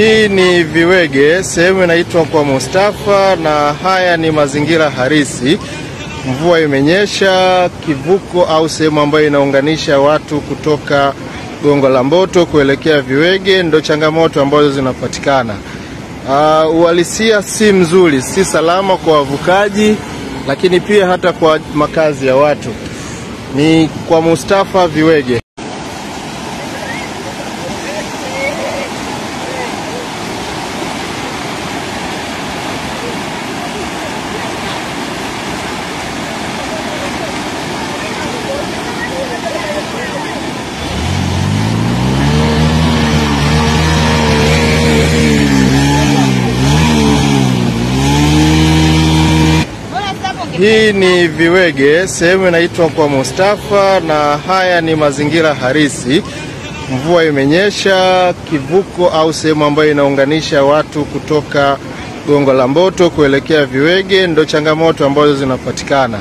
Hii ni Viwege, sehemu inaitwa kwa Mustafa, na haya ni mazingira halisi. Mvua imenyesha, kivuko au sehemu ambayo inaunganisha watu kutoka Gongo la Mboto kuelekea Viwege ndo changamoto ambazo zinapatikana. Uhalisia si mzuri, si salama kwa wavukaji, lakini pia hata kwa makazi ya watu. Ni kwa Mustafa Viwege. Hii ni Viwege, sehemu inaitwa kwa Mustafa, na haya ni mazingira halisi. Mvua imenyesha, kivuko au sehemu ambayo inaunganisha watu kutoka Gongo la Mboto kuelekea Viwege ndo changamoto ambazo zinapatikana.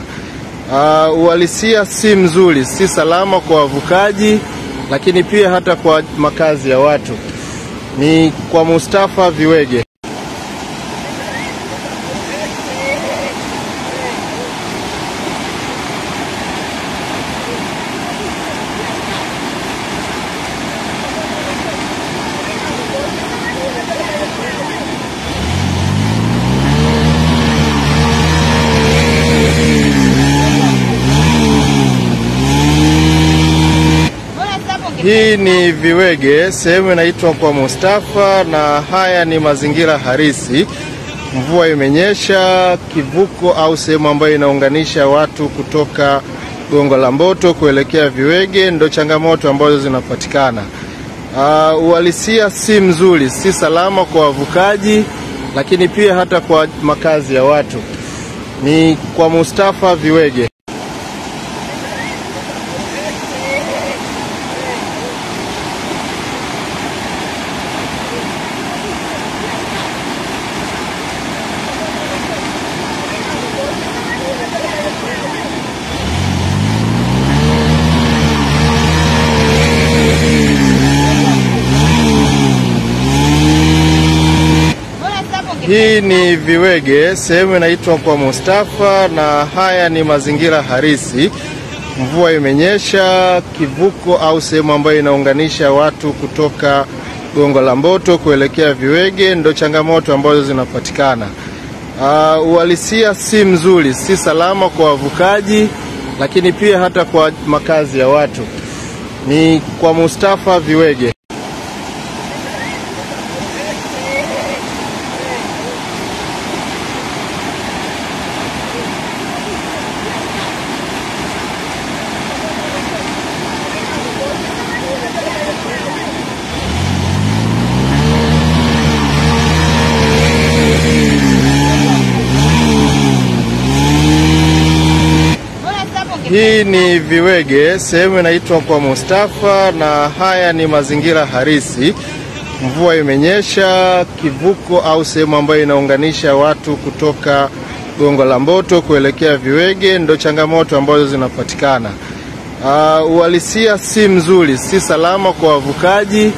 Uhalisia si mzuri, si salama kwa wavukaji, lakini pia hata kwa makazi ya watu. Ni kwa Mustafa Viwege. Hii ni Viwege, sehemu inaitwa kwa Mustafa, na haya ni mazingira halisi. Mvua imenyesha, kivuko au sehemu ambayo inaunganisha watu kutoka Gongo la Mboto kuelekea Viwege ndo changamoto ambazo zinapatikana. Uhalisia si mzuri, si salama kwa wavukaji, lakini pia hata kwa makazi ya watu. Ni kwa Mustafa Viwege. Hii ni Viwege, sehemu inaitwa kwa Mustafa, na haya ni mazingira halisi. Mvua imenyesha, kivuko au sehemu ambayo inaunganisha watu kutoka Gongo la Mboto kuelekea Viwege ndo changamoto ambazo zinapatikana. Uhalisia si mzuri, si salama kwa wavukaji, lakini pia hata kwa makazi ya watu. Ni kwa Mustafa Viwege. Hii ni Viwege, sehemu inaitwa kwa Mustafa, na haya ni mazingira halisi. Mvua imenyesha, kivuko au sehemu ambayo inaunganisha watu kutoka Gongo la Mboto kuelekea Viwege ndo changamoto ambazo zinapatikana. Uhalisia si mzuri, si salama kwa wavukaji,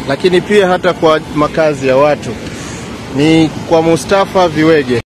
lakini pia hata kwa makazi ya watu. Ni kwa Mustafa Viwege.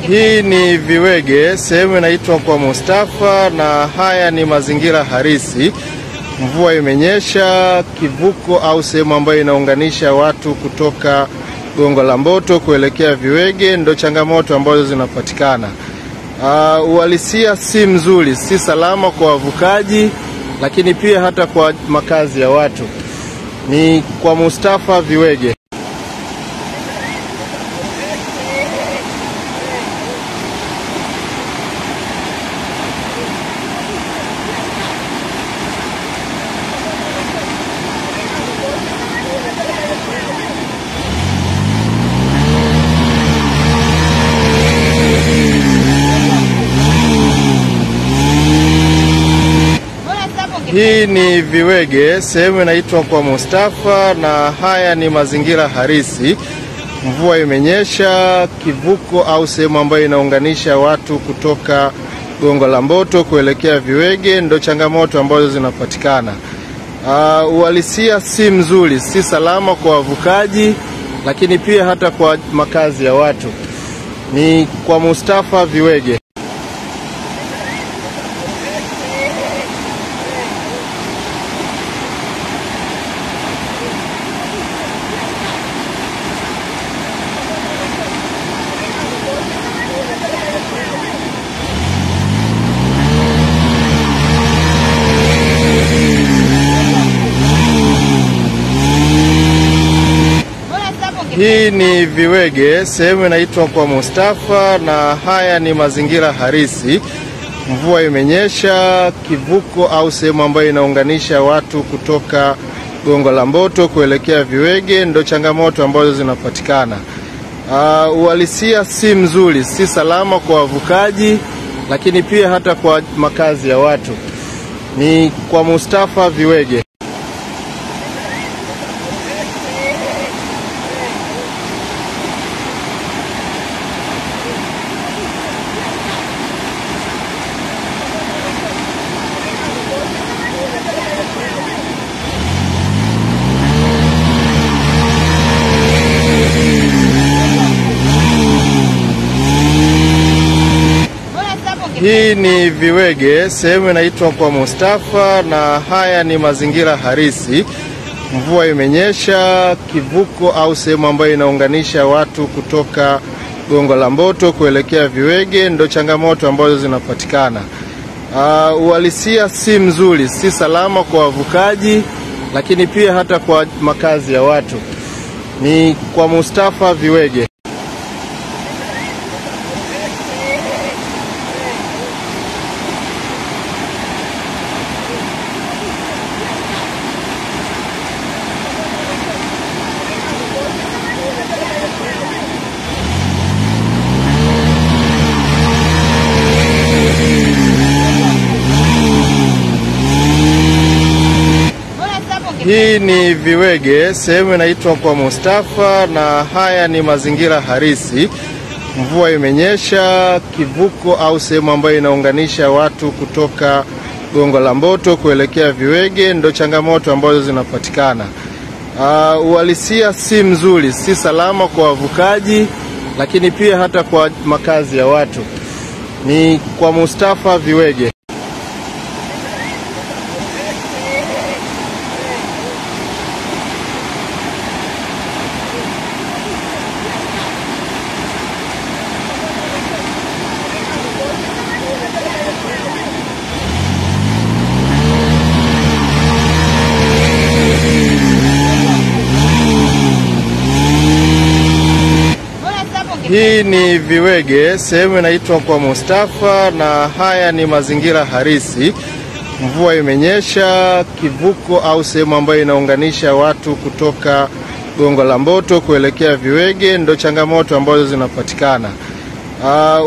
Hii ni Viwege, sehemu inaitwa kwa Mustafa, na haya ni mazingira halisi. Mvua imenyesha, kivuko au sehemu ambayo inaunganisha watu kutoka Gongo la Mboto kuelekea Viwege ndo changamoto ambazo zinapatikana. Uhalisia si mzuri, si salama kwa wavukaji, lakini pia hata kwa makazi ya watu. Ni kwa Mustafa Viwege. Hii ni Viwege, sehemu inaitwa kwa Mustafa, na haya ni mazingira halisi. Mvua imenyesha, kivuko au sehemu ambayo inaunganisha watu kutoka Gongo la Mboto kuelekea Viwege ndo changamoto ambazo zinapatikana. Uhalisia si mzuri, si salama kwa wavukaji, lakini pia hata kwa makazi ya watu. Ni kwa Mustafa Viwege. Hii ni Viwege, sehemu inaitwa kwa Mustafa, na haya ni mazingira halisi. Mvua imenyesha, kivuko au sehemu ambayo inaunganisha watu kutoka Gongo la Mboto kuelekea Viwege ndo changamoto ambazo zinapatikana. Uhalisia si mzuri, si salama kwa wavukaji, lakini pia hata kwa makazi ya watu. Ni kwa Mustafa Viwege. Hii ni Viwege, sehemu inaitwa kwa Mustafa, na haya ni mazingira halisi. Mvua imenyesha, kivuko au sehemu ambayo inaunganisha watu kutoka Gongo la Mboto kuelekea Viwege ndo changamoto ambazo zinapatikana. Uhalisia si mzuri, si salama kwa wavukaji, lakini pia hata kwa makazi ya watu. Ni kwa Mustafa Viwege. Hii ni Viwege, sehemu inaitwa kwa Mustafa, na haya ni mazingira halisi. Mvua imenyesha, kivuko au sehemu ambayo inaunganisha watu kutoka Gongo la Mboto kuelekea Viwege ndo changamoto ambazo zinapatikana. Uhalisia si mzuri, si salama kwa wavukaji, lakini pia hata kwa makazi ya watu. Ni kwa Mustafa Viwege. Hii ni Viwege, sehemu inaitwa kwa Mustafa, na haya ni mazingira halisi. Mvua imenyesha, kivuko au sehemu ambayo inaunganisha watu kutoka Gongo la Mboto kuelekea Viwege ndo changamoto ambazo zinapatikana.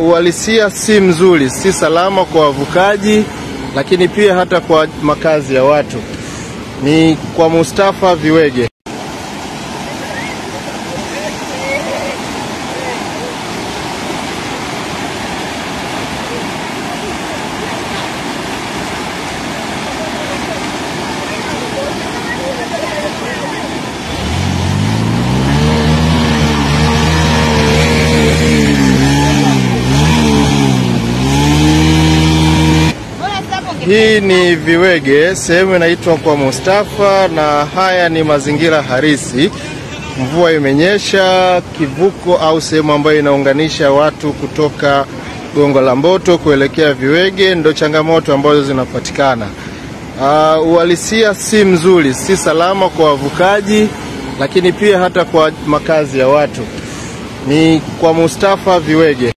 Uhalisia si mzuri, si salama kwa wavukaji, lakini pia hata kwa makazi ya watu. Ni kwa Mustafa Viwege. Hii ni Viwege, sehemu inaitwa kwa Mustafa, na haya ni mazingira halisi. Mvua imenyesha, kivuko au sehemu ambayo inaunganisha watu kutoka Gongo la Mboto kuelekea Viwege ndo changamoto ambazo zinapatikana. Uhalisia si mzuri, si salama kwa wavukaji, lakini pia hata kwa makazi ya watu. Ni kwa Mustafa Viwege.